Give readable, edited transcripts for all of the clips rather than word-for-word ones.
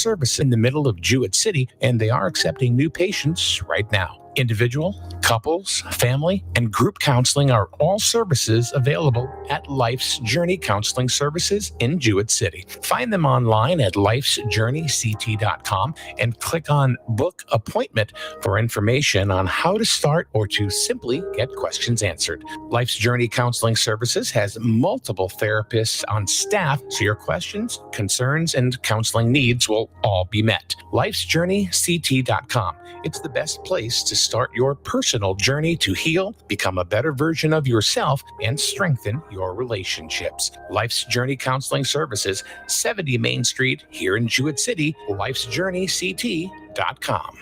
service in the middle of Jewett City, and they are accepting new patients right now. Individual, couples, family, and group counseling are all services available at Life's Journey Counseling Services in Jewett City. Find them online at lifesjourneyct.com and click on Book Appointment for information on how to start or to simply get questions answered. Life's Journey Counseling Services has multiple therapists on staff, so your questions, concerns, and counseling needs will all be met. lifesjourneyct.com. It's the best place to start your personal journey to heal, become a better version of yourself, and strengthen your relationships. Life's Journey Counseling Services, 70 Main Street here in Jewett City, lifesjourneyct.com.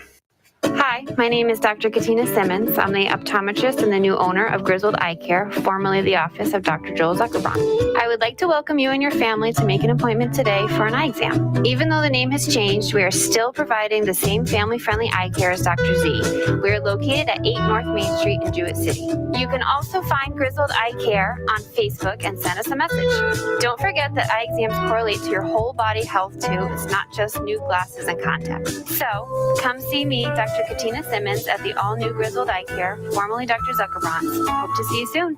Hi, my name is Dr. Katina Simmons. I'm the optometrist and the new owner of Griswold Eye Care, formerly the office of Dr. Joel Zuckerbrand. I would like to welcome you and your family to make an appointment today for an eye exam. Even though the name has changed, we are still providing the same family-friendly eye care as Dr. Z. We are located at 8 North Main Street in Jewett City. You can also find Griswold Eye Care on Facebook and send us a message. Don't forget that eye exams correlate to your whole body health too. It's not just new glasses and contacts. So, come see me, Dr. Katina Simmons, at the all-new Griswold Eye Care, formerly Dr. Zuckerbrand. Hope to see you soon.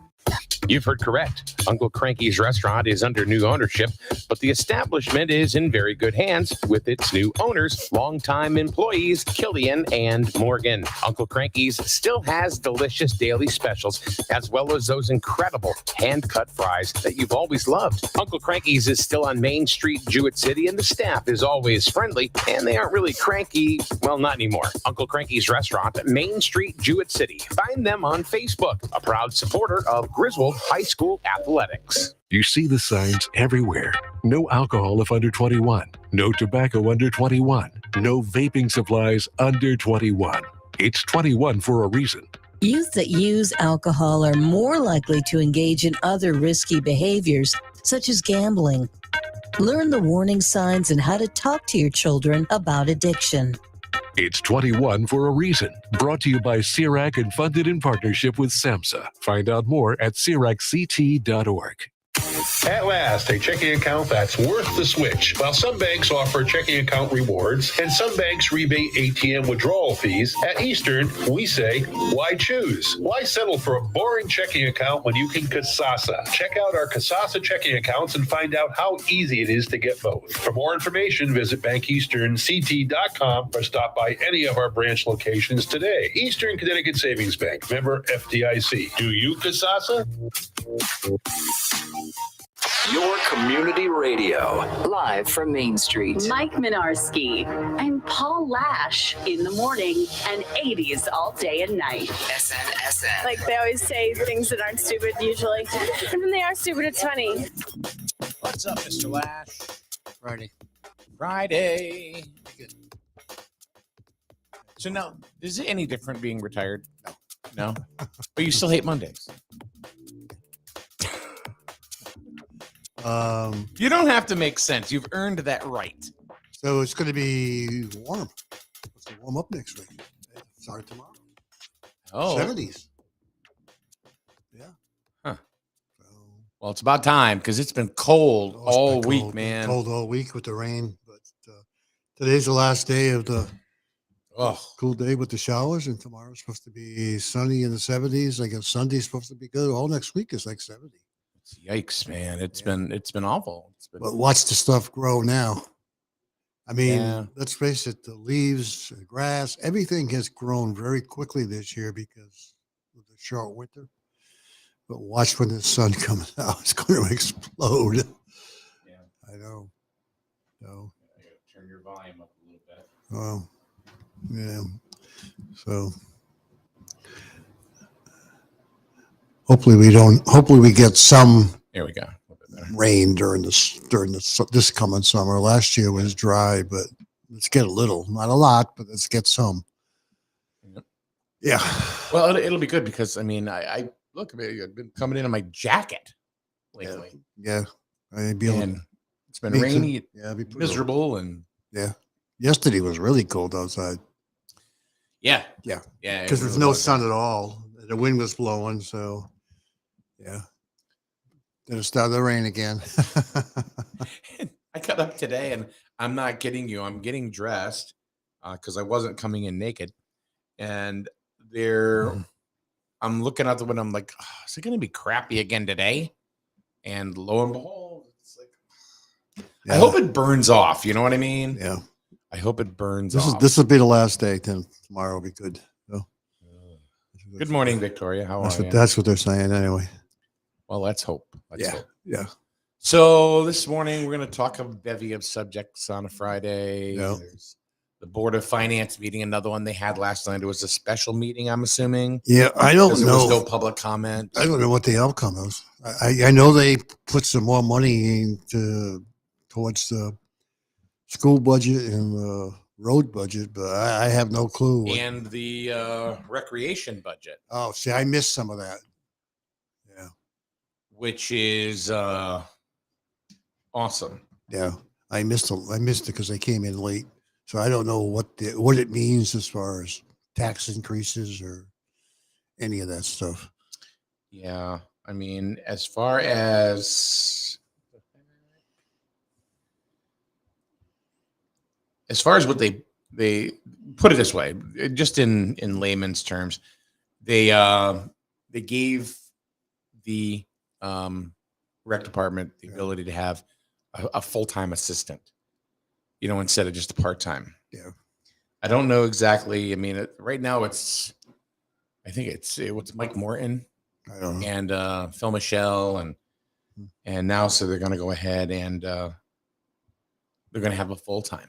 You've heard correct. Uncle Cranky's restaurant is under new ownership, but the establishment is in very good hands with its new owners, longtime employees, Killian and Morgan. Uncle Cranky's still has delicious daily specials, as well as those incredible hand-cut fries that you've always loved. Uncle Cranky's is still on Main Street, Jewett City, and the staff is always friendly, and they aren't really cranky. Well, not anymore. Uncle Cranky's restaurant, Main Street, Jewett City. Find them on Facebook, a proud supporter of Griswold High School Athletics. You see the signs everywhere. No alcohol if under 21. No tobacco under 21. No vaping supplies under 21. It's 21 for a reason. Youth that use alcohol are more likely to engage in other risky behaviors, such as gambling. Learn the warning signs and how to talk to your children about addiction. It's 21 for a reason. Brought to you by CIRAC and funded in partnership with SAMHSA. Find out more at CIRACCT.org. At last, a checking account that's worth the switch. While some banks offer checking account rewards and some banks rebate ATM withdrawal fees, at Eastern, we say, why choose? Why settle for a boring checking account when you can Kasasa? Check out our Kasasa checking accounts and find out how easy it is to get both. For more information, visit bankeasternct.com or stop by any of our branch locations today. Eastern Connecticut Savings Bank, member FDIC. Do you Kasasa? Your community radio, live from Main Street. Mike Minarski and Paul Lash in the morning and 80s all day and night. SNSN. Like they always say things that aren't stupid usually. And when they are stupid, it's funny. What's up, Mr. Lash? Friday. Good. So now, is it any different being retired? No? But you still hate Mondays? You don't have to make sense. You've earned that right. So it's going to be warm. It's going to warm up next week. Start tomorrow. Oh. 70s. Yeah. Huh. So, Well, it's about time because it's been cold it's all been week, cold, man. Cold all week with the rain. But today's the last day of the cool day with the showers. And tomorrow's supposed to be sunny in the 70s. I guess Sunday's supposed to be good. All next week is like 70. Yikes, man. It's been awful. But watch the stuff grow now. I mean, let's face it, the leaves, the grass, everything has grown very quickly this year because of the short winter. But watch when the sun comes out. It's going to explode. Yeah. I know. So, I gotta turn your volume up a little bit. Oh, yeah. So hopefully we get some There we go. rain during this coming summer. Last year was dry, but let's get a little, not a lot, but let's get some. Yep. Yeah. Well, it'll be good because I mean, I look, I've been coming in my jacket lately. Yeah. And it's been rainy, miserable, and yesterday was really cold outside. Yeah. Because there's no sun at all. The wind was blowing, so yeah. Then it started to rain again. I got up today and I'm not kidding you. I'm getting dressed because I wasn't coming in naked, and I'm looking out the window. I'm like, oh, is it going to be crappy again today? And lo and behold, it's like, I hope it burns off. You know what I mean? Yeah. I hope it burns off. This will be the last day. Then tomorrow will be good. So, Good morning, Victoria. How are you? That's what they're saying anyway. Well, let's hope. Let's hope. Yeah. So this morning we're going to talk a bevy of subjects on a Friday. Yeah. There's the Board of Finance meeting, another one they had last night. It was a special meeting, I'm assuming. Yeah, I don't There know. was no public comment. I don't know what the outcome is. I know they put some more money towards the school budget and the road budget, but I have no clue. And the recreation budget. Oh, see, I missed some of that. Yeah. Which is awesome. Yeah, I missed it because they came in late, so I don't know what it means as far as tax increases or any of that stuff. Yeah, I mean, as far as what they put it this way, just in layman's terms, they gave the rec department the ability to have a full-time assistant, instead of just a part-time. Yeah. I don't know exactly. I mean, right now I think it's Mike Morton I don't know. and Phil Michelle and now, so they're going to go ahead and they're going to have a full-time,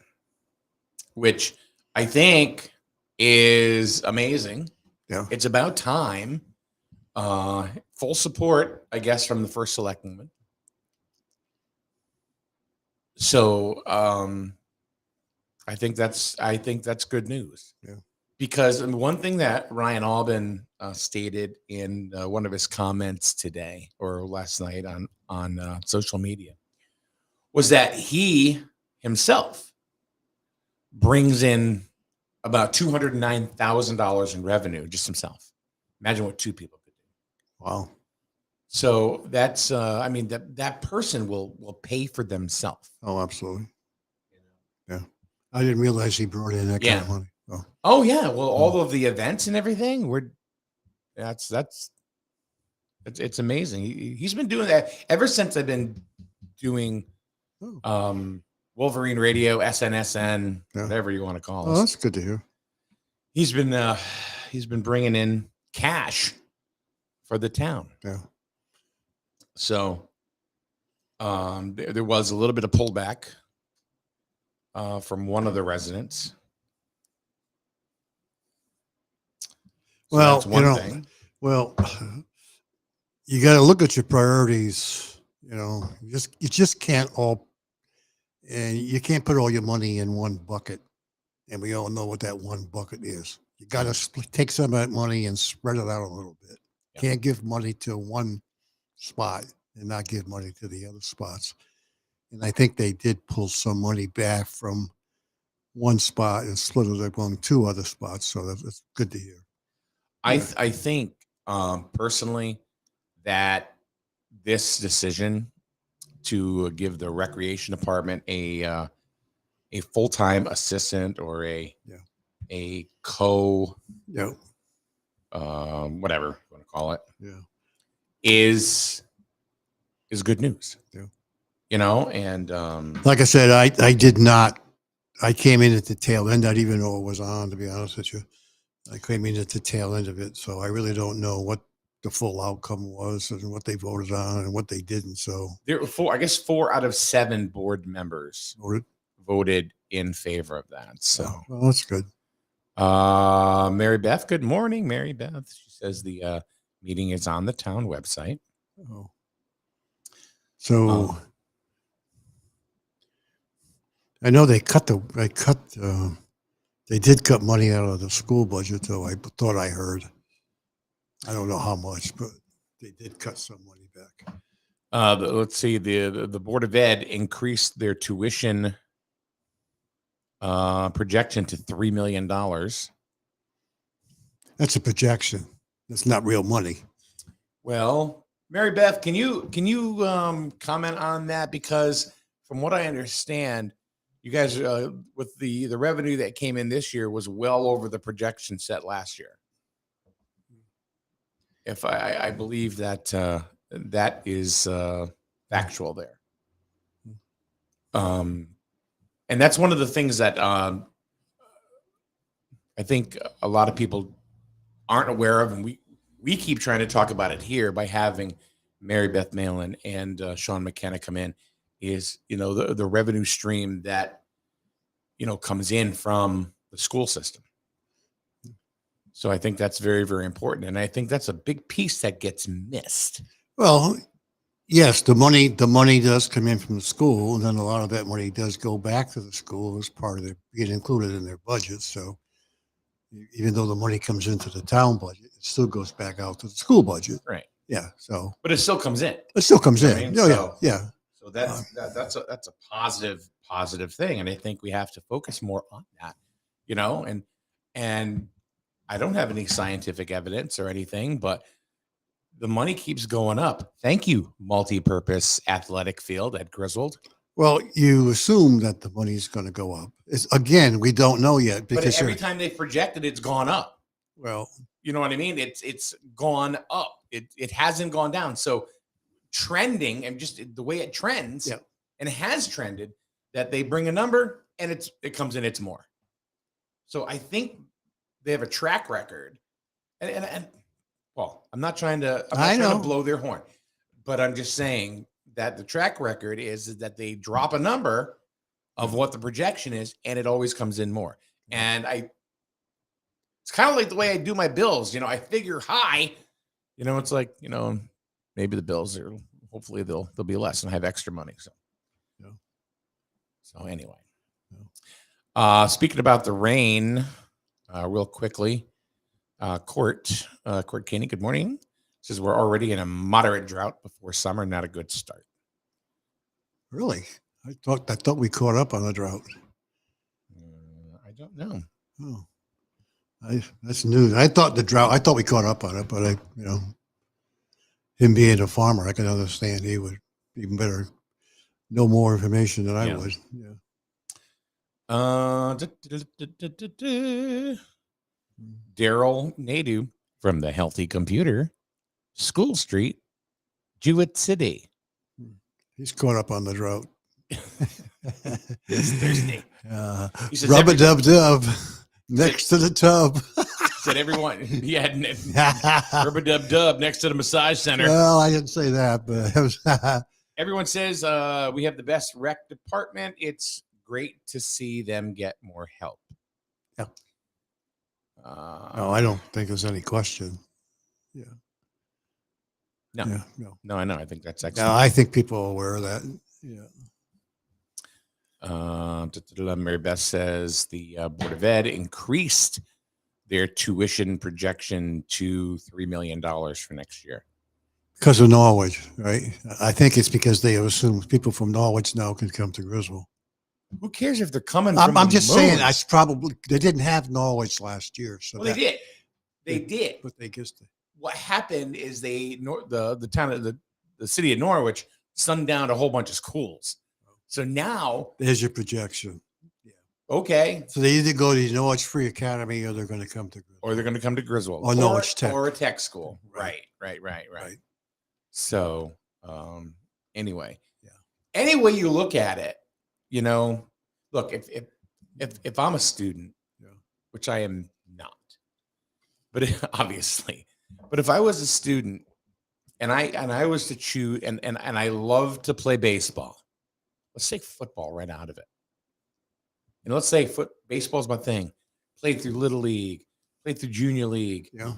which I think is amazing. Yeah. It's about time. Full support, I guess, from the first selectwoman. So I think that's good news. Yeah. Because one thing that Ryan Albin stated in one of his comments today or last night on social media was that he himself brings in about $209,000 in revenue just himself. Imagine what two people could do. Wow. So that's that person will pay for themselves. Oh, absolutely. Yeah. I didn't realize he brought in that kind of money. Oh yeah. Well, all of the events and everything, it's amazing. He's been doing that ever since I've been doing Wolverine Radio, SNSN, whatever you want to call it. Oh, that's good to hear. He's been bringing in cash for the town. Yeah. So there was a little bit of pullback from one of the residents. So Well, that's one thing. Well, you got to look at your priorities. You just can't and you can't put all your money in one bucket. And we all know what that one bucket is. You got to take some of that money and spread it out a little bit. Yeah. Can't give money to one spot and not give money to the other spots. And I think they did pull some money back from one spot and split it among two other spots. So that's good to hear. I think personally that this decision to give the recreation department a full-time assistant or a co whatever you want to call it is good news. And like I said, I did not. I came in at the tail end. I didn't even know it was on, to be honest with you. I came in at the tail end of it, so I really don't know what the full outcome was and what they voted on and what they didn't. So there were 4 out of 7 board members voted in favor of that. So well, that's good. Mary Beth, good morning, Mary Beth. She says the meeting is on the town website. Oh. So I know they did cut money out of the school budget, though. I thought I heard. I don't know how much, but they did cut some money back. Let's see. The Board of Ed increased their tuition projection to $3 million. That's a projection. That's not real money. Well, Mary Beth, can you comment on that? Because from what I understand, You guys, with the revenue that came in this year was well over the projection set last year. If I believe that that is factual there. And that's one of the things that I think a lot of people aren't aware of, and we keep trying to talk about it here by having Mary Beth Malin and Sean McKenna come in, is, the revenue stream that, comes in from the school system. So I think that's very, very important. And I think that's a big piece that gets missed. Well, yes, the money does come in from the school, and then a lot of that money does go back to the school as part of get included in their budget. So even though the money comes into the town budget, it still goes back out to the school budget. Right. Yeah. So, but it still comes in. It still comes in. I mean, yeah. So that's a positive thing, and I think we have to focus more on that, and I don't have any scientific evidence or anything, but the money keeps going up. Thank you, multi-purpose athletic field at Griswold. Well, you assume that the money is going to go up. Again, we don't know yet because but every time they've projected, it's gone up. Well, you know what I mean? It's gone up. It hasn't gone down. So trending, and just the way it trends, and it has trended, that they bring a number and it comes in, it's more. So I think they have a track record, and well, I'm not trying to blow their horn, but I'm just saying that the track record is that they drop a number of what the projection is, and it always comes in more. And it's kind of like the way I do my bills. I figure high, it's like, maybe the bills are, hopefully they'll be less and I have extra money. So anyway, speaking about the rain, real quickly, Court Caney, good morning. Says we're already in a moderate drought before summer. Not a good start. Really? I thought we caught up on the drought. I don't know. Oh, that's news. I thought we caught up on it, but him being a farmer, I can understand he would even better know more information than I would. Daryl Nadu from the Healthy Computer, School Street, Jewett City. He's caught up on the drought. It's Thursday. Rub a dub dub next to the tub. Said everyone. He had rub a dub dub next to the massage center. Well, I didn't say that, but everyone says we have the best rec department. It's great to see them get more help. Yeah. No, I don't think there's any question. Yeah. No. Yeah, no, I know. I think that's excellent. No, I think people are aware of that. Yeah. Mary Beth says the Board of Ed increased their tuition projection to $3 million for next year. Because of Norwich, right? I think it's because they assume people from Norwich now can come to Griswold. Who cares if they're coming I'm just saying, they didn't have Norwich last year. So they did. They did. But they guessed it. What happened is the town of the city of Norwich sunned down a whole bunch of schools. So now there's your projection. Yeah. Okay. So they either go to the Norwich Free Academy or they're going to come to Griswold. Or they're going to come to Griswold. Or Norwich Tech. Or a tech school. Right. So anyway. Yeah. Any way you look at it, look, if I'm a student, which I am not, but obviously, but if I was a student and I was to choose and I love to play baseball, let's take football right out of it. And let's say baseball's my thing. Played through Little League, played through Junior League. Yeah.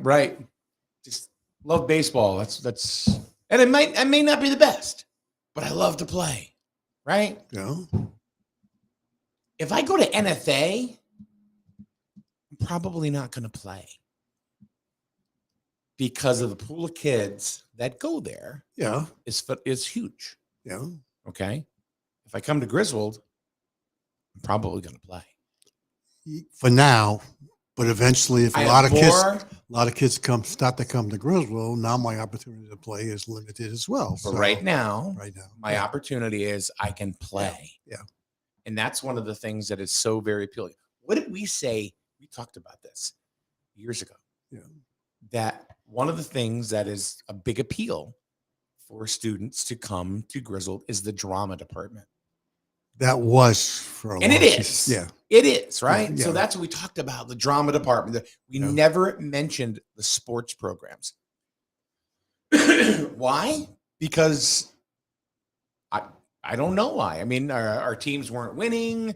Right. Just love baseball. That's and I may not be the best, but I love to play. Right? Yeah. If I go to NFA, I'm probably not going to play because of the pool of kids that go there. Yeah. Is huge. Yeah. Okay. If I come to Griswold, I'm probably going to play. For now, but eventually, if a lot of kids start to come to Griswold, now my opportunity to play is limited as well. But right now, my opportunity is I can play. Yeah. And that's one of the things that is so very appealing. What did we say? We talked about this years ago. Yeah. That one of the things that is a big appeal for students to come to Grizzled is the drama department. That was for a And it long is. Yeah. It is, right? Yeah. So that's what we talked about, the drama department. We Yeah. never mentioned the sports programs. Why? Because I don't know why. I mean, our teams weren't winning.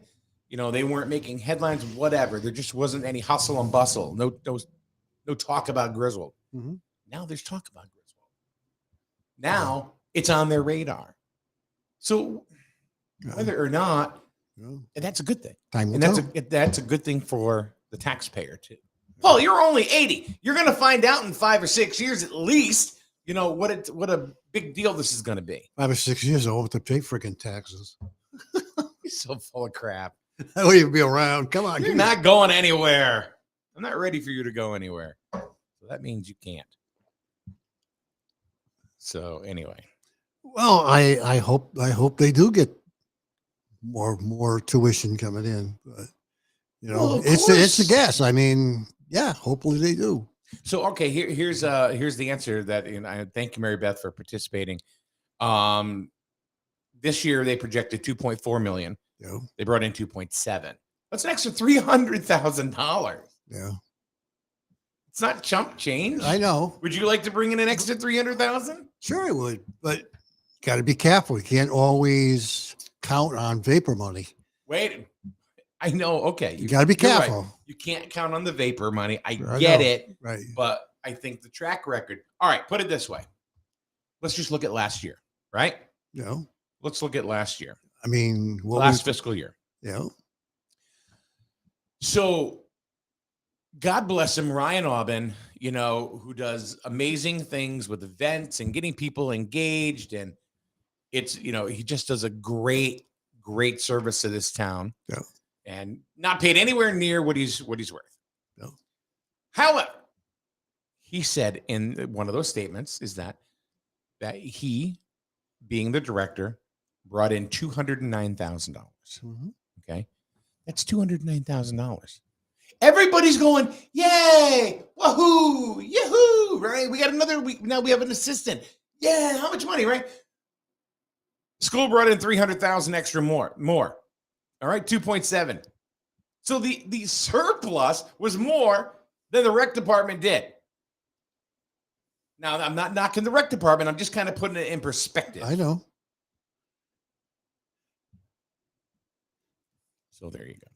You know, they weren't making headlines, whatever. There just wasn't any hustle and bustle. No talk about Grizzled. Mhm. Now there's talk about Grizzled. Now it's on their radar. So whether or not, Yeah. and that's a good thing. Time will And tell. that's a good thing for the taxpayer too. Paul, you're only 80. You're going to find out in 5 or 6 years at least, you know, what a big deal this is going to be. 5 or 6 years old to pay freaking taxes. You're so full of crap. I won't even be around. Come on. You're give me- not going anywhere. I'm not ready for you to go anywhere. So that means you can't. So anyway, Well, I hope they do get more tuition coming in. But you know, Well, of it's a course. guess. I mean, yeah, hopefully they do. so okay, here's the answer that, and I thank you, Mary Beth, for participating. This year they projected 2.4 million. You know, They brought in 2.7. That's an extra $300,000. yeah. It's not chump change. I know. Would you like to bring in an extra 300,000? Sure, I would, but got to be careful. You can't always count on vapor money. Wait, I know. Okay, You got to be you're right. careful. You can't count on the vapor money. I I get know. it, Right. but I think the track record. All right, put it this way. Let's just look at last year, right? You know, Let's look at last year, I mean, what last fiscal year. you know, So, God bless him, Ryan Aubin, you know, who does amazing things with events and getting people engaged. And it's, you know, he just does a great service to this town. Yeah. And not paid anywhere near what he's worth. No. However, he said in one of those statements is that he, being the director, brought in $209,000. Mhm. Okay. That's $209,000. Everybody's going, yay, wahoo, yahoo, right? We got another week. Now we have an assistant. Yeah, how much money, right? School brought in 300,000 extra more. All right, 2.7. So the surplus was more than the rec department did. Now, I'm not knocking the rec department. I'm just kind of putting it in perspective. I know. So there you go.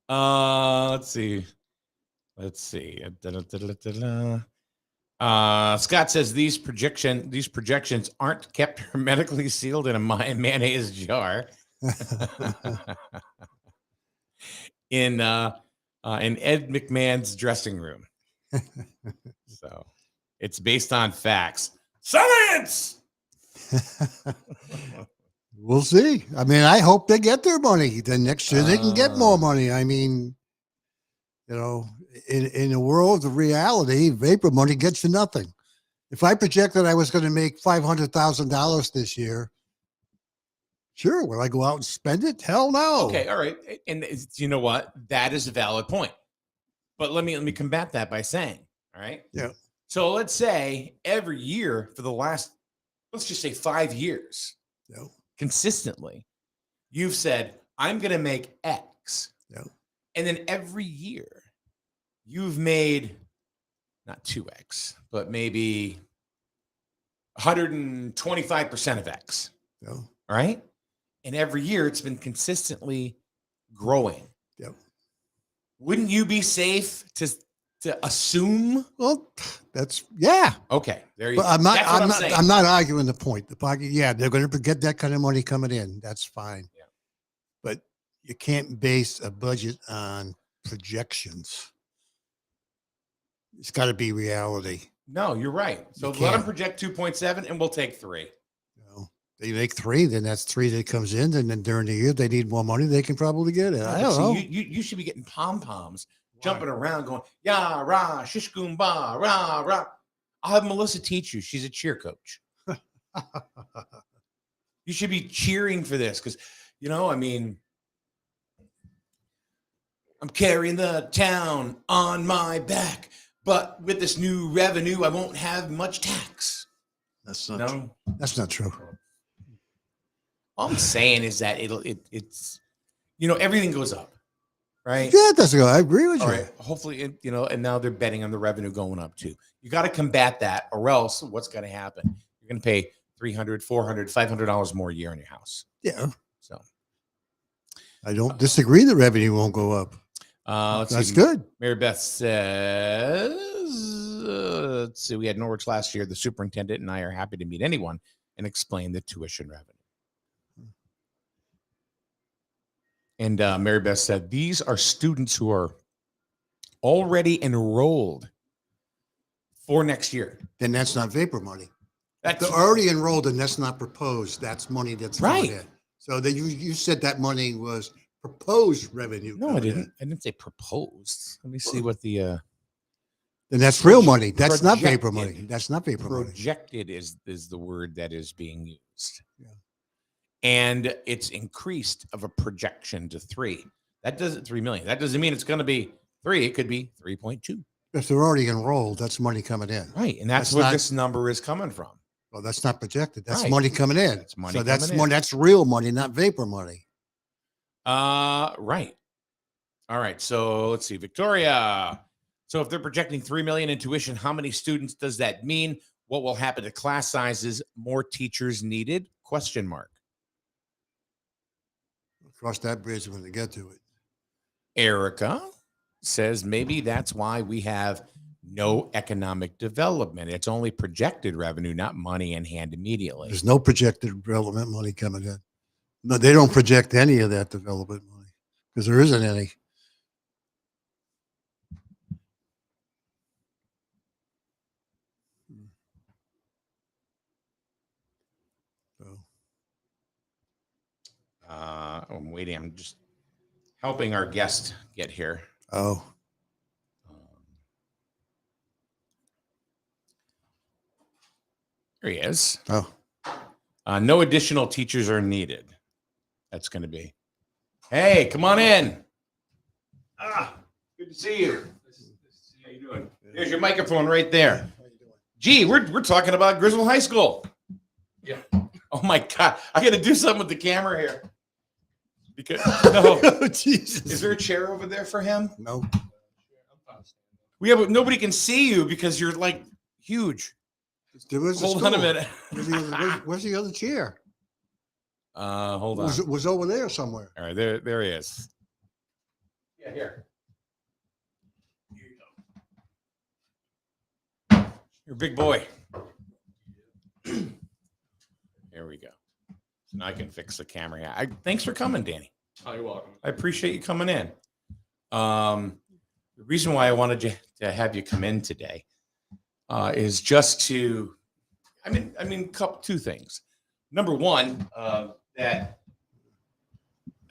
Let's see. Scott says these projections aren't kept hermetically sealed in a mayonnaise jar. in Ed McMahon's dressing room. So it's based on facts. Science. We'll see. I mean, I hope they get their money. Then next year they can get more money. I mean, you know, in a world of reality, vapor money gets you nothing. If I projected I was going to make $500,000 this year, sure, will I go out and spend it? Hell no. Okay, all right. And you know what? That is a valid point. But let me combat that by saying, all right? Yeah. So let's say every year for the last, let's just say 5 years, Yeah. consistently, you've said, I'm going to make X. Yeah. And then every year you've made not 2X, but maybe 125% of X. Yeah. All right. And every year it's been consistently growing. Yep. Wouldn't you be safe to assume? Well, that's yeah. Okay, there you But go. I'm not. That's what I'm not. saying. I'm not arguing the point. The pocket. Yeah, they're going to get that kind of money coming in. That's fine. Yeah. But you can't base a budget on projections. It's got to be reality. No, you're right. So You let them can't. project 2.7 and we'll take 3. You know, they make 3, then that's 3 that comes in. And then during the year, they need more money. They can probably get it. I But don't see, know. You should be getting pom-poms, jumping around going, yah, rah, shish goomba, rah, rah. I'll have Melissa teach you. She's a cheer coach. You should be cheering for this because, I mean, I'm carrying the town on my back, but with this new revenue, I won't have much tax. That's not true. That's not true. All I'm saying is that it's everything goes up, right? Yeah, that's good. I agree with All you. right. Hopefully, and now they're betting on the revenue going up too. You got to combat that, or else what's going to happen? You're going to pay $300, $400, $500 more a year on your house. Yeah. So I don't disagree. The revenue won't go up. That's good. Mary Beth says, let's see, we had Norwich last year. The superintendent and I are happy to meet anyone and explain the tuition revenue. And Mary Beth said, these are students who are already enrolled for next year. Then that's not vapor money. That's They're already enrolled and that's not proposed. That's money that's coming right. in. So that you said that money was proposed revenue. No, I didn't. I didn't say proposed. Let me see what the then that's real money. That's not vapor projected. money. That's not vapor money. projected is the word that is being used. Yeah. And it's increased of a projection to 3. That doesn't 3 million. That doesn't mean it's going to be 3. It could be 3.2. If they're already enrolled, that's money coming in. Right. And that's That's where not- this number is coming from. Well, that's not projected. That's Right. money coming in. That's money So that's coming in. money. That's real money, not vapor money. Right. All right. So let's see, Victoria. So if they're projecting 3 million in tuition, how many students does that mean? What will happen to class sizes? More teachers needed? Question mark. Cross that bridge when they get to it. Erica says maybe that's why we have no economic development. It's only projected revenue, not money in hand immediately. There's no projected development money coming in. No, they don't project any of that development money because there isn't any. So I'm waiting. I'm just helping our guest get here. oh, There he is. oh, No additional teachers are needed. That's going to be. Hey, come on in. Good to see you. How you doing? There's your microphone right there. Gee, we're talking about Griswold High School. Yeah. Oh my God, I got to do something with the camera here. Because no, oh, Jesus. is there a chair over there for him? No. But nobody can see you because you're like huge. Where's the Hold on a stool? minute. Where's the other chair? Hold on. Was over there somewhere. All right, there he is. Yeah, here. You're a big boy. There we go. So now I can fix the camera. Yeah. Thanks for coming, Danny. Oh, you're welcome. I appreciate you coming in. The reason why I wanted to have you come in today is just to, two things. Number one, that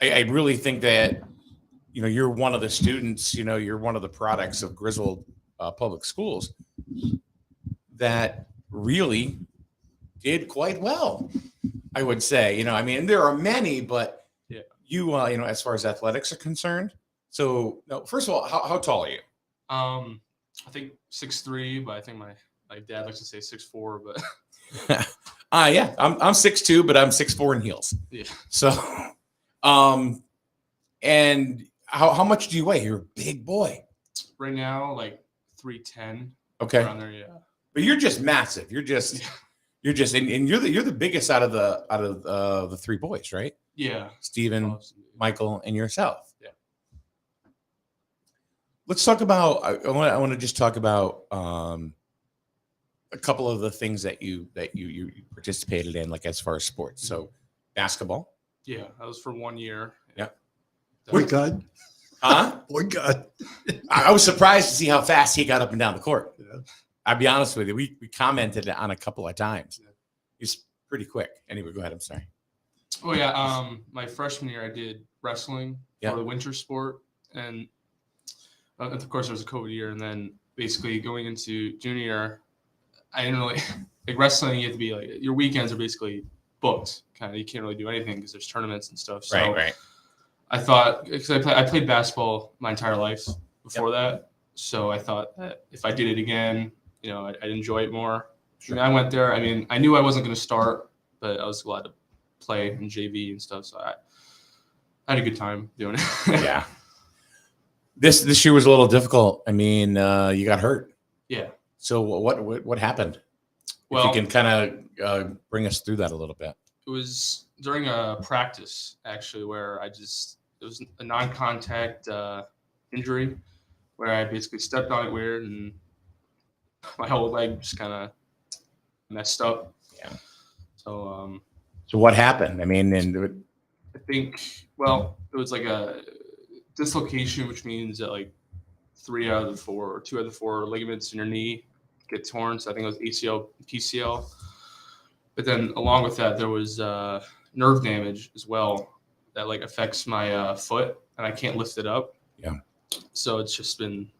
I really think that, you're one of the students, you're one of the products of Griswold Public Schools that really did quite well, I would say. There are many, but Yeah. you, as far as athletics are concerned. So, no, first of all, how tall are you? I think 6'3", but I think my dad likes to say 6'4", but Yeah, I'm 6'2", but I'm 6'4" in heels. yeah. So, and how much do you weigh? You're a big boy. Right now, like 310. Okay. Around there, yeah. But you're just massive. You're just, and you're the biggest out of the 3 boys, right? Yeah. Steven, Michael, and yourself. Yeah. Let's talk about. I want to just talk about a couple of the things that you participated in, like as far as sports. So, basketball. Yeah, that was for 1 year. Yeah. Boy, God. Huh? Boy, God. I was surprised to see how fast he got up and down the court. Yeah. I'll be honest with you. We commented on a couple of times. He's pretty quick. Anyway, go ahead. I'm sorry. Oh yeah. My freshman year, I did wrestling Yeah. for the winter sport, and of course there was a COVID year, and then basically going into junior year, I didn't really like wrestling. You have to be like your weekends are basically booked. Kind of, you can't really do anything because there's tournaments and stuff. So Right. I thought because I played basketball my entire life before that, so I thought that if I did it again, you know, I'd enjoy it more. Sure. I mean, I went there. I mean, I knew I wasn't going to start, but I was glad to play in JV and stuff. So I had a good time doing it. Yeah. This year was a little difficult. I mean, you got hurt. Yeah. So what happened? Well, if you can kind of bring us through that a little bit. it was during a practice actually where it was a non-contact injury where I basically stepped on it weird and my whole leg just kind of messed up. Yeah. So So what happened? I mean, and I think, well, it was like a dislocation, which means that like 3 out of the 4 or 2 out of the 4 ligaments in your knee get torn. So I think it was ACL, PCL. But then along with that, there was nerve damage as well that like affects my foot and I can't lift it up. Yeah. So it's just been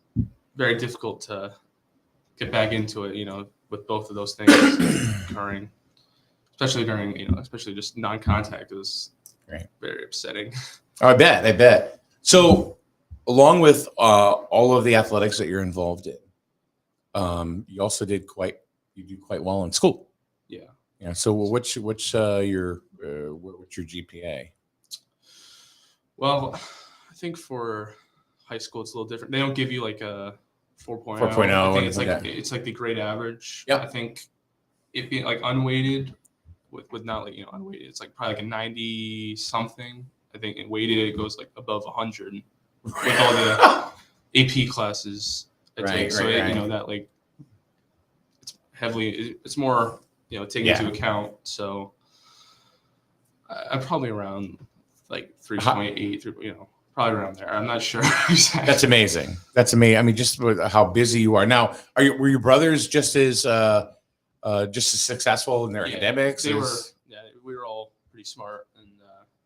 very difficult to get back into it, you know, with both of those things occurring, especially during, you know, especially just non-contact. It was very upsetting. I bet. So along with all of the athletics that you're involved in, you also do quite well in school. Yeah. Yeah. So what's your GPA? Well, I think for high school it's a little different. They don't give you like a 4.0. 4.0. I think and it's like the grade average. Yeah. I think it being like unweighted with not like, you know, unweighted, it's like probably like a 90 something. I think in weighted it goes like above 100 with all the AP classes. I take. So you know that like it's heavily, it's more, you know, taken into account. So I'm probably around like 3.8, you know, probably around there. I'm not sure. That's amazing. That's amazing. I mean, just with how busy you are now. Were your brothers just as successful in their academics? They were. Yeah, we were all pretty smart, and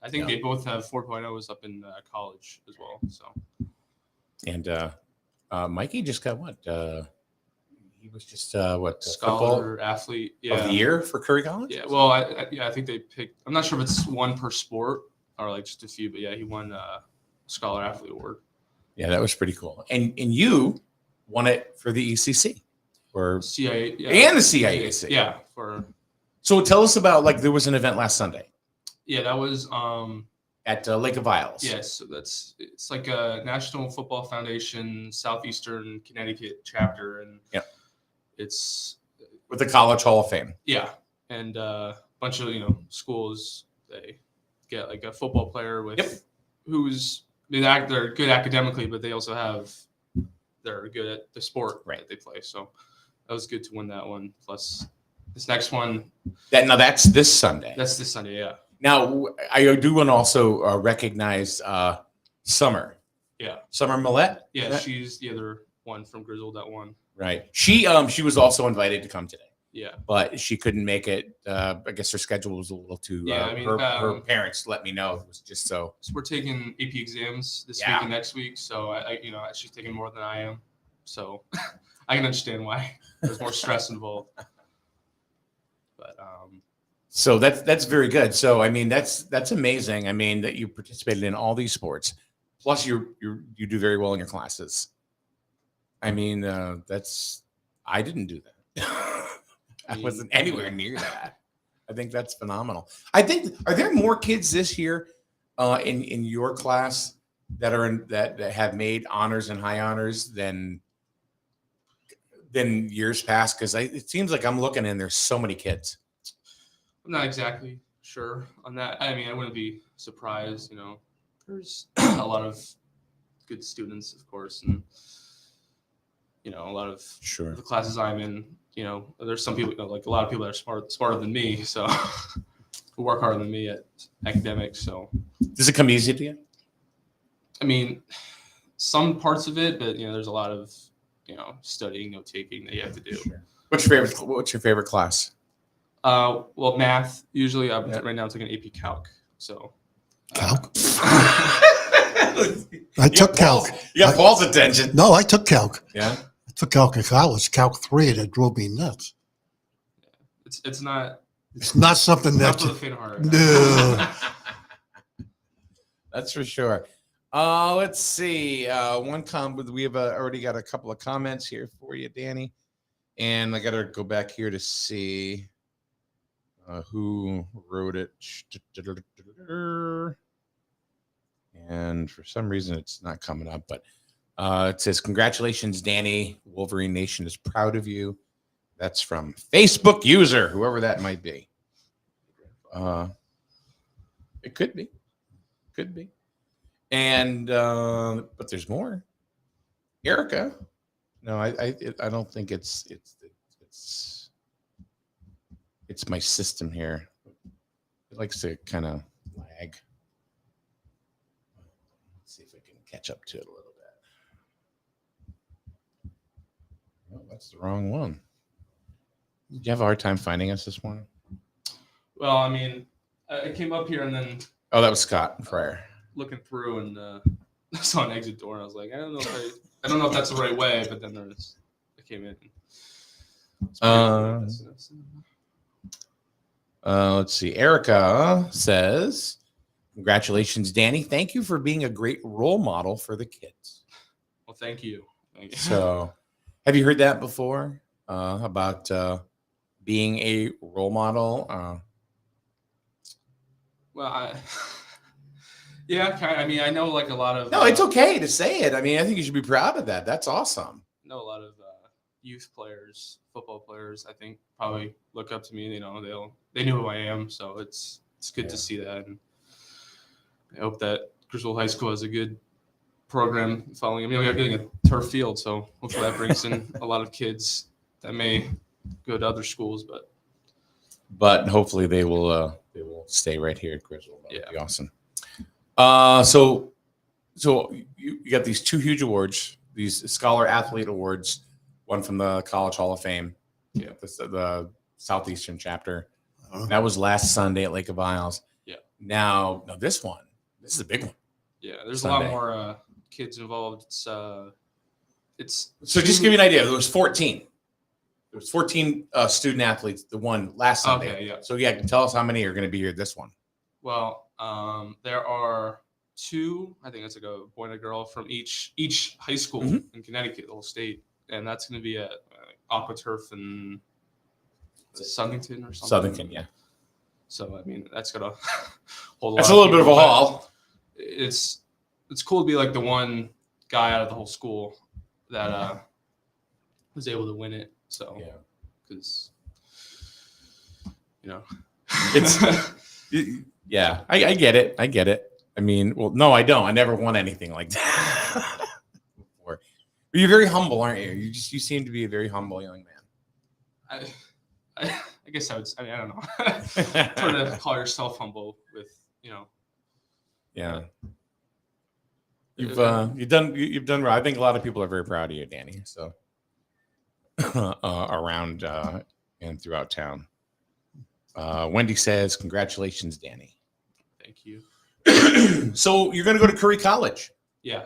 I think they both have 4.0s up in college as well. So. And Mikey just got what? He was just scholar football athlete of the year for Curry College. Yeah, well, I think they picked. I'm not sure if it's one per sport or like just a few, but yeah, he won scholar athlete award. Yeah, that was pretty cool. And you won it for the ECC or CIA and the CIAC. Yeah, So tell us about there was an event last Sunday. Yeah, that was at Lake of Isles. Yes, so it's like a National Football Foundation Southeastern Connecticut chapter, and it's with the College Hall of Fame. Yeah, and a bunch of schools, they get like a football player with who's they're good academically, but they also they're good at the sport that they play. So that was good to win that one. Plus this next one. That's this Sunday. That's this Sunday, yeah. Now I do want to also recognize Summer. Yeah. Summer Millette. Yeah, she's the other one from Grizzled that won. Right. She was also invited to come today. Yeah. But she couldn't make it. I guess her schedule was a little too. Yeah, I mean, her parents let me know. It was just so. So we're taking AP exams this week and next week. So she's taking more than I am. So I can understand why there's more stress involved. But so that's very good. So I mean that's amazing. I mean that you participated in all these sports, plus you do very well in your classes. I mean I didn't do that. I wasn't anywhere near that. I think that's phenomenal. I think are there more kids this year in your class that have made honors and high honors than years past? Because it seems like I'm looking and there's so many kids. I'm not exactly sure on that. I mean, I wouldn't be surprised. There's a lot of good students, of course, and a lot of the classes I'm in. There's some people, like a lot of people that are smarter than me, so who work harder than me at academics. So, does it come easy to you? I mean, some parts of it, but there's a lot of studying, note taking that you have to do. Sure. What's your favorite class? Well, math. Usually, right now I'm taking AP Calc. So, Calc. I took Calc. You got Paul's attention. No, I took Calc. Yeah. I took Calc in college, Calc 3, and it drove me nuts. it's not. It's not something Not that for the faint of heart. no. That's for sure. Let's see. One comment. We have already got a couple of comments here for you, Danny. And I got to go back here to see who wrote it. And for some reason, it's not coming up. But it says, "Congratulations, Danny. Wolverine Nation is proud of you." That's from Facebook user, whoever that might be. It could be. Could be. And but there's more. Erica. No, I don't think it's my system here. It likes to kind of lag. Let's see if I can catch up to it a little bit. Oh, that's the wrong one. Did you have a hard time finding us this morning? Well, I mean, I came up here and then. Oh, that was Scott Fryer. Looking through and saw an exit door, and I was like, I don't know if that's the right way. But then I came in. Let's see. Erica says, "Congratulations, Danny. Thank you for being a great role model for the kids." Well, thank you. Thank you. So, have you heard that before about being a role model? Well, yeah, I mean, I know like a lot of. No, it's okay to say it. I mean, I think you should be proud of that. That's awesome. I know a lot of youth players, football players. I think probably look up to me. You know, they knew who I am, so it's good to see that. And I hope that Griswold High School has a good program following. I mean, we're getting a turf field, so hopefully that brings in a lot of kids that may go to other schools, but hopefully they will stay right here at Griswold. That would be awesome. So you got these two huge awards, these Scholar Athlete Awards, one from the College Hall of Fame, the Southeastern chapter. That was last Sunday at Lake of Isles. Yeah. Now this is a big one. Yeah, there's Sunday. a lot more kids involved. It's so just give you an idea. There was 14. There was 14 student athletes that won last Sunday. Okay, yeah. So tell us how many are going to be here this one. Well, there are two. I think it's like a boy and a girl from each high school in Connecticut, the whole state, and that's going to be at AquaTurf in Southington or something. Southington, yeah. So I mean, that's gonna hold. That's a little bit of a haul. It's cool to be like the one guy out of the whole school that was able to win it. So yeah, because it's yeah, I get it. I get it. I mean, well, no, I don't. I never won anything like that before. But you're very humble, aren't you? You seem to be a very humble young man. I guess I would. I mean, I don't know. Try to call yourself humble with, Yeah. You've done well. I think a lot of people are very proud of you, Danny. So around and throughout town. Wendy says, "Congratulations, Danny." Thank you. So you're going to go to Curry College. Yeah.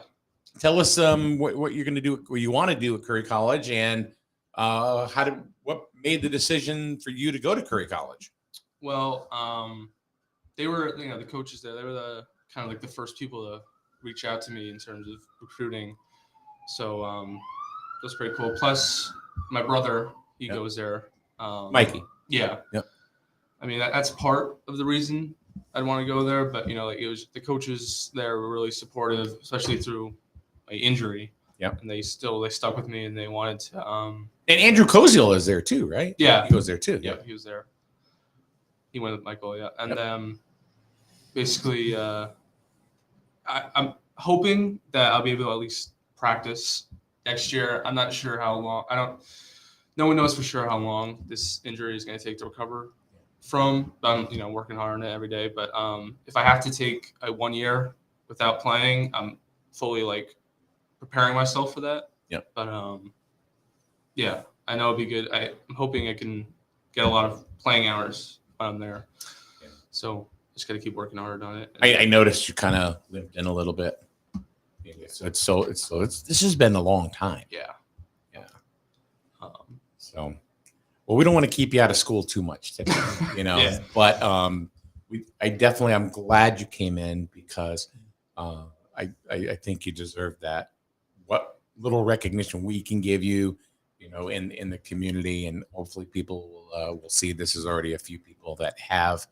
Tell us what you're going to do, what you want to do at Curry College, and what made the decision for you to go to Curry College? Well, they were, the coaches there. They were the kind of like the first people to reach out to me in terms of recruiting. So that's pretty cool. Plus, my brother, he goes there. Mikey. Yeah. Yep. I mean, that's part of the reason I'd want to go there, but it was the coaches there were really supportive, especially through my injury. Yeah. And they stuck with me, and they wanted to. And Andrew Koziel is there too, right? Yeah, he goes there too. Yeah, he was there. He went with Michael, yeah, and basically, I'm hoping that I'll be able to at least practice next year. I'm not sure how long. No one knows for sure how long this injury is going to take to recover from. I'm working hard on it every day. But if I have to take a 1 year without playing, I'm fully preparing myself for that. Yep. But yeah, I know it'll be good. I'm hoping I can get a lot of playing hours when I'm there. Yeah. So just got to keep working hard on it. I noticed you kind of limped in a little bit. So this has been a long time. Yeah. So, Well, we don't want to keep you out of school too much, typically, Yeah. But I'm glad you came in because I think you deserve that. What little recognition we can give you, in the community, and hopefully people will see this is already a few people that have.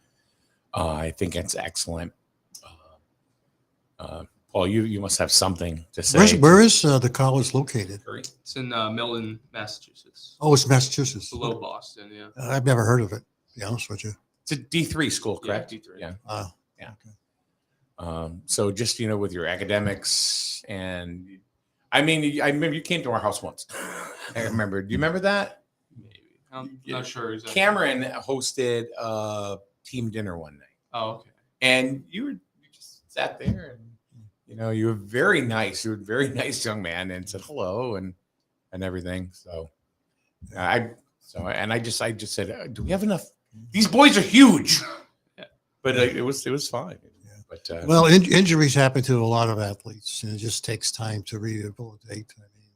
I think it's excellent. Paul, you must have something to say. Where is the college located? It's in Milton, Massachusetts. Oh, it's Massachusetts. Below Boston, yeah. I've never heard of it, to be honest with you. It's a D3 school, correct? Yeah, D3. Yeah. Yeah. Okay. So just, with your academics and I remember you came to our house once. I remember. Do you remember that? Maybe. I'm not sure exactly. Cameron hosted a team dinner one night. Oh, okay. And you just sat there and, you were very nice. You were a very nice young man and said hello and everything. So I just said, do we have enough? These boys are huge. Yeah. But it was fine. But Well, injuries happen to a lot of athletes, and it just takes time to rehabilitate. I mean,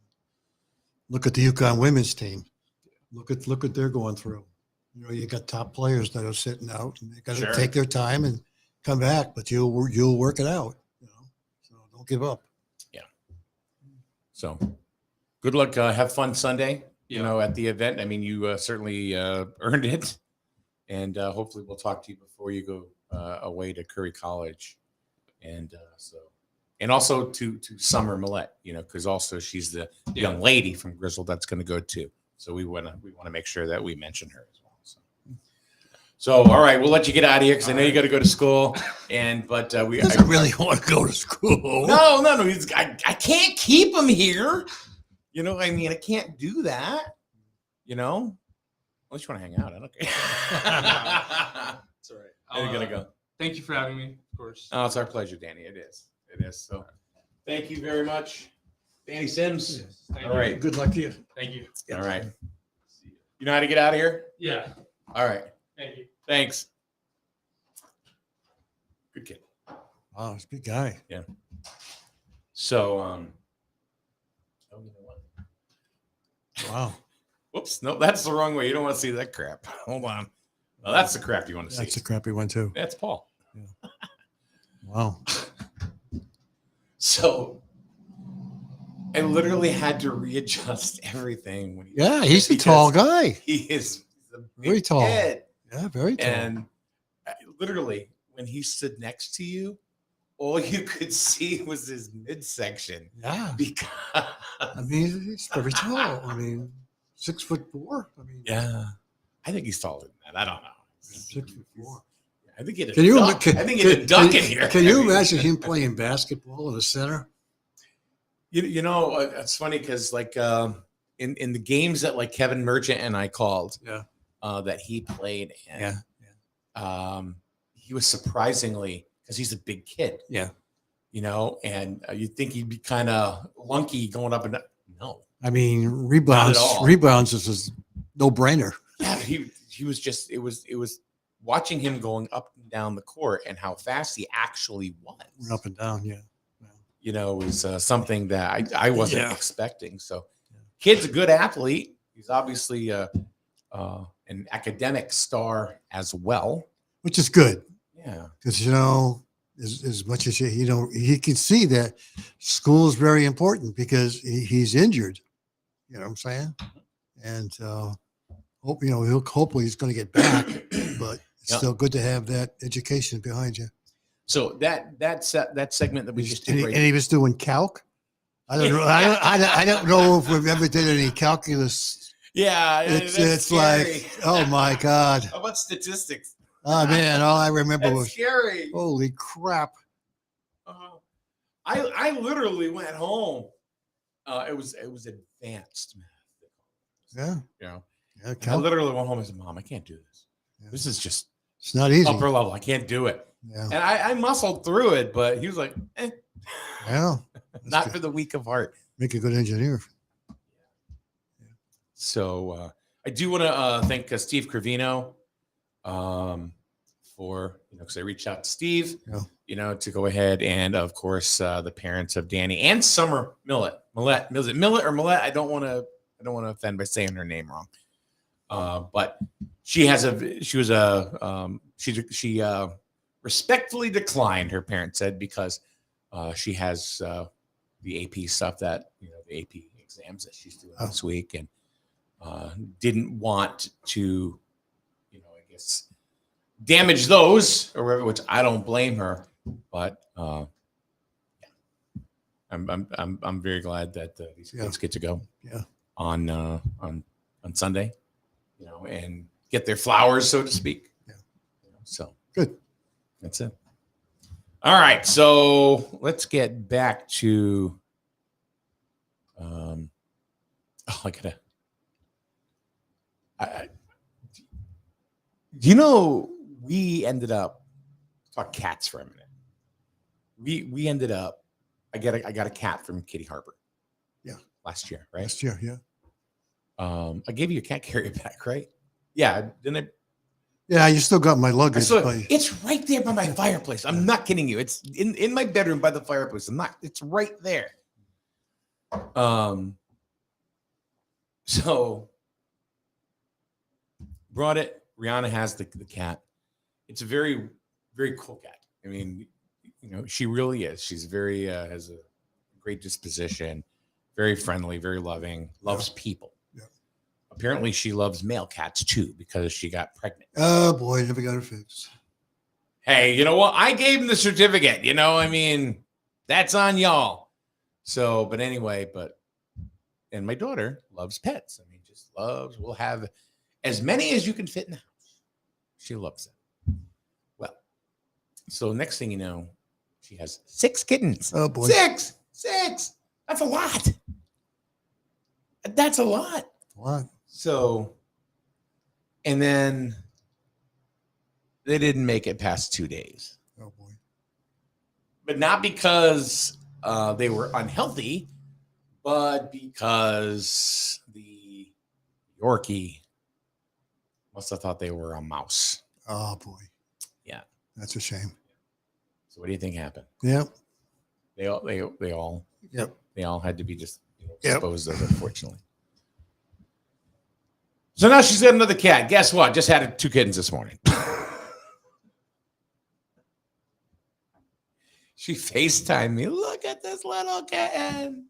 look at the UConn women's team. Look what they're going through. You got top players that are sitting out, and they got to take their time and come back. But you'll work it out. So don't give up. Yeah. So good luck. Have fun Sunday. At the event. You certainly earned it, and hopefully we'll talk to you before you go away to Curry College, and also to Summer Millette, because also she's the young lady from Grizzle that's going to go too. So we want to make sure that we mention her as well. So all right, we'll let you get out of here because I know you got to go to school, but I really want to go to school. No. I can't keep him here. I can't do that. Unless you want to hang out, I don't care. It's all right. I'm gonna go. Thank you for having me, of course. Oh, it's our pleasure, Danny. It is. So, thank you very much, Danny Sims. Thank All you. right. Good luck to you. Thank you. All right. You know how to get out of here? Yeah. All right. Thank you. Thanks. Good kid. Wow, he's a big guy. Yeah. So, oh, you know what? Wow. Whoops. No, that's the wrong way. You don't want to see that crap. Hold on. Well, that's the crap you want to see. That's a crappy one too. That's Paul. Yeah. Wow. So I literally had to readjust everything. When He's a tall guy. He is a big Very tall. kid. Yeah, very tall. And literally, when he stood next to you, all you could see was his midsection. Yeah. Because he's very tall. 6'4". yeah, I think he's taller than that. I don't know. 6'4". I think he had a Can you? duck. I think he had a duck in here. Can you imagine him playing basketball in the center? It's funny because in the games that Kevin Merchant and I called, that he played in, he was surprisingly, because he's a big kid, and you'd think he'd be kind of lunky going up and down. No, rebounds is a no brainer. Yeah, he was just it was watching him going up and down the court and how fast he actually was. Up and down, was something that I wasn't expecting. So, kid's a good athlete. He's obviously an academic star as well, which is good. Yeah, because as much as he can see that school is very important because he's injured. You know what I'm saying? And hopefully he's going to get back, but it's still good to have that education behind you. So that segment that we just did, and he was doing calc. I don't know. I don't know if we've ever did any calculus. Yeah, it's scary. Like, oh my God. How about statistics? Oh man, all I remember was scary. Holy crap! I literally went home. It was advanced math. Yeah. I literally went home and said, "Mom, I can't do this. This is just it's not easy. Upper level. I can't do it." Yeah. And I muscled through it, but he was like, Yeah. Not good. For the weak of heart. Make a good engineer. So I do want to thank Steve Cravino for, because I reached out to Steve, to go ahead and, of course, the parents of Danny and Summer Millette. Is it Millette or Millette? I don't want to offend by saying her name wrong. But she respectfully declined, her parents said, because she has the AP stuff that, the AP exams that she's doing this week, and didn't want to, I guess, damage those or whatever, which I don't blame her. But yeah, I'm very glad that these kids get to go on Sunday, and get their flowers, so to speak. Yeah. So good. That's it. All right, so let's get back to. We ended up talk cats for a minute. We ended up. I got a cat from Kitty Harbor. Yeah, last year, right? Last year, yeah. I gave you a cat carrier back, right? Yeah, didn't I? Yeah, you still got my luggage. It's right there by my fireplace. I'm not kidding you. It's in my bedroom by the fireplace. It's right there. So brought it. Rihanna has the cat. It's a very, very cool cat. I mean, she really is. She's very has a great disposition, very friendly, very loving, loves people. Yeah. Apparently, she loves male cats too because she got pregnant. Oh boy, never got her fixed. Hey, you know what? I gave him the certificate. I mean, that's on y'all. So, but anyway, and my daughter loves pets. I mean, just loves. We'll have as many as you can fit in the house. She loves it. Well, so next thing you know, she has 6 kittens. Oh boy, 6. That's a lot. That's a lot. What? So, and then they didn't make it past 2 days. Oh boy. But not because they were unhealthy, but because the Yorkie must have thought they were a mouse. Oh boy. Yeah. That's a shame. So what do you think happened? Yep. They all Yep. They all had to be just Yep. disposed of, unfortunately. So now she's got another cat. Guess what? Just had 2 kittens this morning. She FaceTimed me. Look at this little kitten.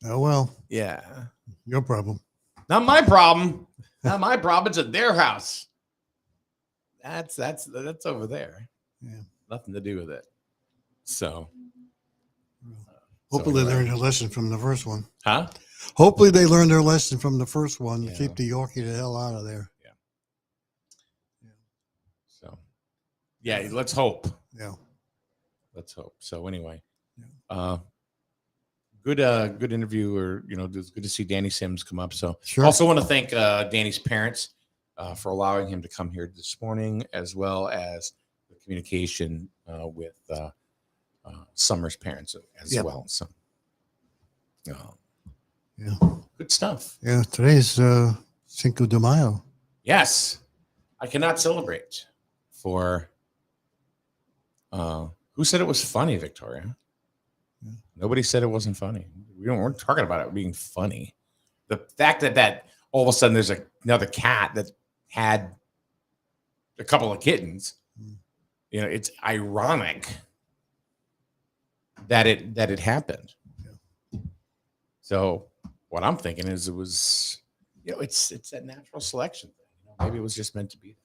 Oh well. Yeah. Your problem. Not my problem. Not my problem. It's at their house. That's over there. Yeah. Nothing to do with it. So. Hopefully anyway. they learned their lesson from the first one. Huh? Hopefully they learned their lesson from the first one. Yeah. Keep the Yorkie the hell out of there. So. Yeah. Let's hope. Yeah. Let's hope. So anyway. Yeah. Good interview, or it's good to see Danny Sims come up. So Sure. Also want to thank Danny's parents for allowing him to come here this morning, as well as the communication with Summer's parents as Yep. well. So Yeah. good stuff. Yeah. Today's Cinco de Mayo. Yes, I cannot celebrate for. Who said it was funny, Victoria? Yeah. Nobody said it wasn't funny. We're talking about it being funny. The fact that all of a sudden there's another cat that had a couple of kittens, it's ironic that it happened. Yeah. So what I'm thinking is it was, it's that natural selection thing. Maybe it was just meant to be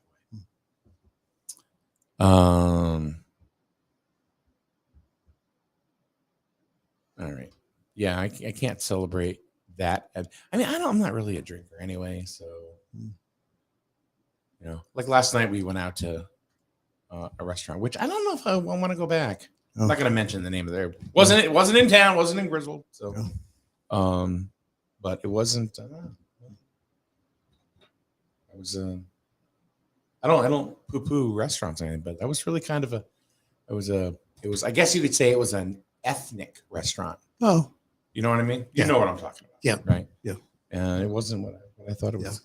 that way. All right. Yeah, I can't celebrate that. I'm not really a drinker anyway, so like last night we went out to a restaurant, which I don't know if I want to go back. I'm not going to mention the name of there. It wasn't in town, wasn't in Griswold, so but it wasn't. I don't poo-poo restaurants or anything, but that was really kind of it was I guess you could say it was an ethnic restaurant. Oh. You know what I mean? You Yeah. know what I'm talking about. Yeah. Right? Yeah. And it wasn't what I thought it was.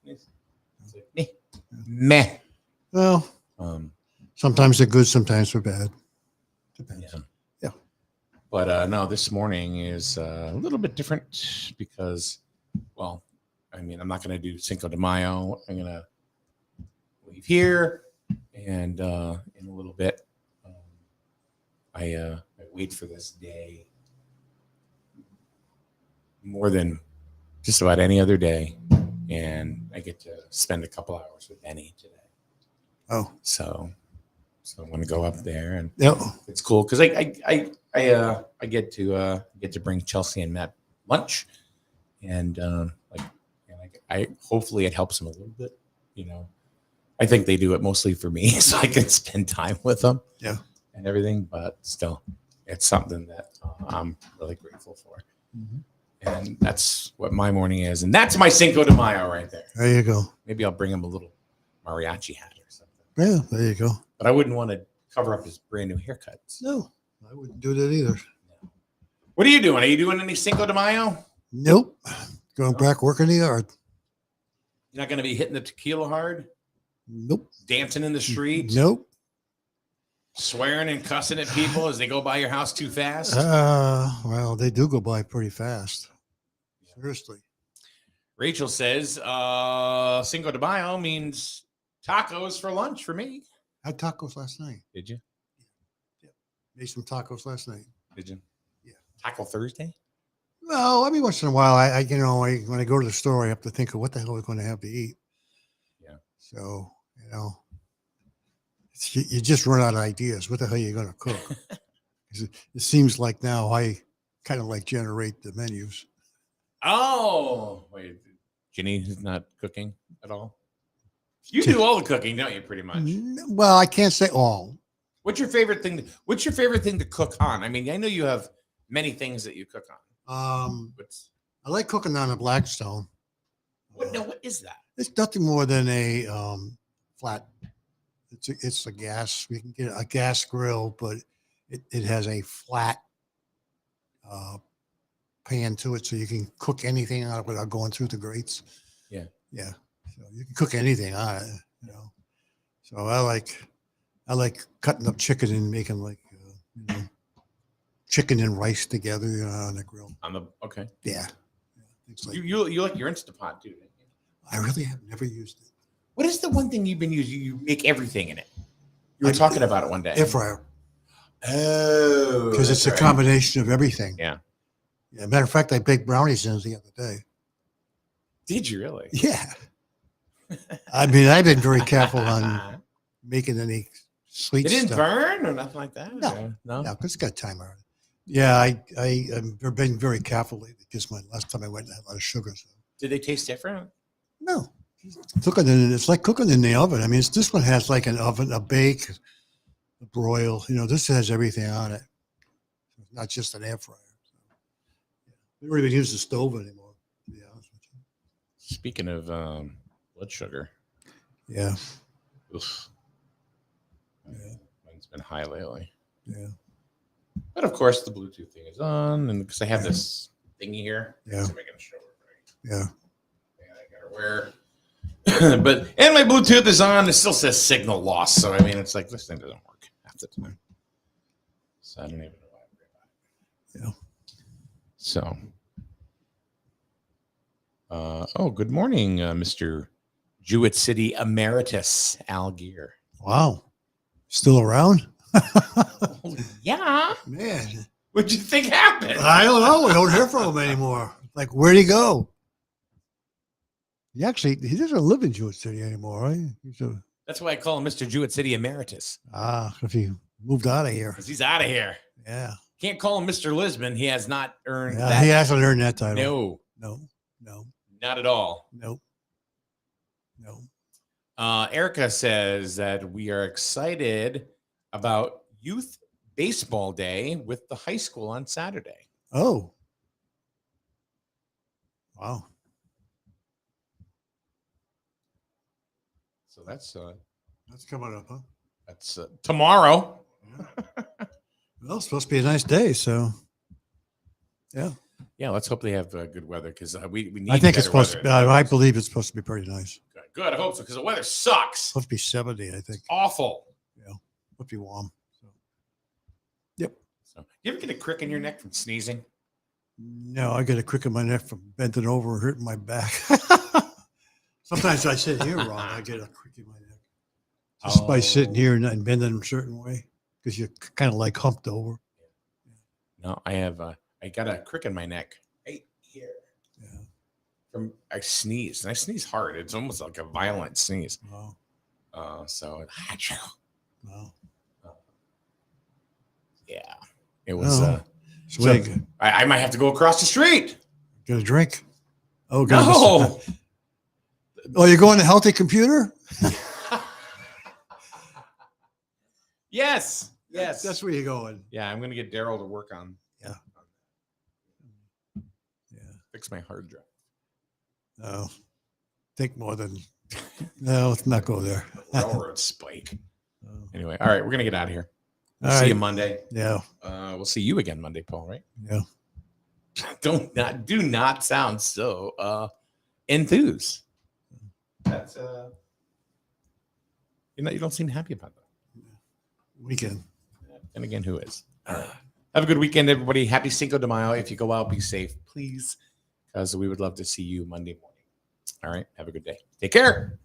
It's like, meh. Well, sometimes they're good, sometimes they're bad. Depends. Yeah. But no, this morning is a little bit different because, well, I mean, I'm not going to do Cinco de Mayo. I'm going to leave here, and in a little bit, I wait for this day more than just about any other day, and I get to spend a couple hours with Benny today. Oh, So I'm going to go up there, and yeah. it's cool because I get to bring Chelsea and Matt lunch, and I hopefully it helps them a little bit. You know, I think they do it mostly for me, so I can spend time with them. Yeah. And everything, but still, it's something that I'm really grateful for. Mm-hmm. And that's what my morning is, and that's my Cinco de Mayo right there. There you go. Maybe I'll bring him a little mariachi hat or something. Yeah, there you go. But I wouldn't want to cover up his brand new haircuts. No, I wouldn't do that either. What are you doing? Are you doing any Cinco de Mayo? Nope. Going back working the yard. You're not going to be hitting the tequila hard? Nope. Dancing in the street? Nope. Swearing and cussing at people as they go by your house too fast? Well, they do go by pretty fast. Seriously. Rachel says Cinco de Mayo means tacos for lunch for me. I had tacos last night. Did you? Yeah. Made some tacos last night. Did you? Yeah. Taco Thursday? Well, every once in a while, when I go to the store, I have to think of what the hell we're going to have to eat. Yeah. So, you just run out of ideas. What the hell are you going to cook? 'Cause it seems like now I kind of like generate the menus. Oh, wait. Ginny is not cooking at all? You do all the cooking, don't you, pretty much? Well, I can't say all. What's your favorite thing to cook on? I mean, I know you have many things that you cook on. I like cooking on a Blackstone. What is that? It's nothing more than a flat. It's a gas. We can get a gas grill, but it has a flat pan to it, so you can cook anything on it without going through the grates. Yeah. Yeah. So you can cook anything on it, So I like cutting up chicken and making chicken and rice together on the grill. Okay. Yeah. It's like, You like your Instapot too, don't you? I really have never used it. What is the one thing you've been using? You make everything in it. You were talking about it one day. Air fryer. Oh. Because it's a combination of everything. Yeah. Yeah. Matter of fact, I baked brownies in it the other day. Did you really? Yeah. I mean, I've been very careful on making any sweet stuff. It didn't burn or nothing like that? No, because it's got time on it. Yeah, I've been very careful lately because last time I went, I had a lot of sugar. So. Did they taste different? No. It's like cooking in the oven. I mean, this one has like an oven, a bake, a broil. This has everything on it. It's not just an air fryer. So, we don't even use the stove anymore, to be honest with you. Speaking of blood sugar. Yeah. Oof. Yeah. Mine's been high lately. Yeah. But of course, the Bluetooth thing is on, and because I have this thingy here, Yeah. so making show it right. Yeah. And I gotta wear. and my Bluetooth is on. It still says signal loss. So I mean, it's like this thing doesn't work half the time. So I don't even know why I'm worried about it. Yeah. So. Good morning, Mr. Jewett City Emeritus Al Gear. Wow. Still around? Yeah. Man. What'd you think happened? I don't know. We don't hear from him anymore. Like, where'd he go? He doesn't live in Jewett City anymore, right? That's why I call him Mr. Jewett City Emeritus. If he moved out of here. Because he's out of here. Yeah. Can't call him Mr. Lisbon. He has not earned Yeah, that. he hasn't earned that title. No. No. Not at all. Nope. No. Erica says that we are excited about Youth Baseball Day with the high school on Saturday. Oh. Wow. So that's coming up, huh? That's tomorrow. Well, it's supposed to be a nice day, so yeah. Yeah, let's hope they have good weather because we need. I think it's better supposed weather. to. I believe it's supposed to be pretty nice. Good. I hope so because the weather sucks. It's supposed to be 70, I think. Awful. Yeah, supposed to be warm. So. Yep. So, you ever get a crick in your neck from sneezing? No, I get a crick in my neck from bending over and hurting my back. Sometimes I sit here wrong. I get a crick in my neck. Just by sitting here and bending a certain way because you're kind of like humped over. No, I got a crick in my neck right here. Yeah. I sneezed, and I sneeze hard. It's almost like a violent sneeze. Wow. So Wow. Yeah, it was. Swig. I might have to go across the street. Get a drink. Oh, No. Oh, you're going to Healthy Computer? Yes. That's where you're going. Yeah, I'm gonna get Daryl to work on. Yeah. Fix my hard drive. No. Think more than. No, let's not go there. Railroad spike. Anyway, all right, we're gonna get out of here. All See right. you Monday. Yeah. We'll see you again Monday, Paul. Right? Yeah. Do not sound so enthused. That's you don't seem happy about that. Weekend. And again, who is? All right. Have a good weekend, everybody. Happy Cinco de Mayo. If you go out, be safe, please, because we would love to see you Monday morning. All right. Have a good day. Take care.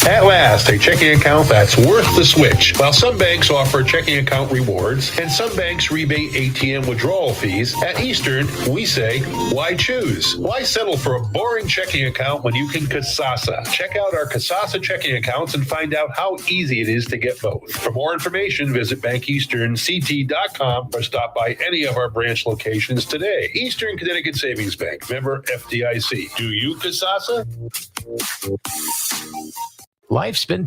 At last, a checking account that's worth the switch. While some banks offer checking account rewards and some banks rebate ATM withdrawal fees, at Eastern, we say, why choose? Why settle for a boring checking account when you can Kasasa? Check out our Kasasa checking accounts and find out how easy it is to get both. For more information, visit bankeasternct.com or stop by any of our branch locations today. Eastern Connecticut Savings Bank, member FDIC. Do you Kasasa? Life's been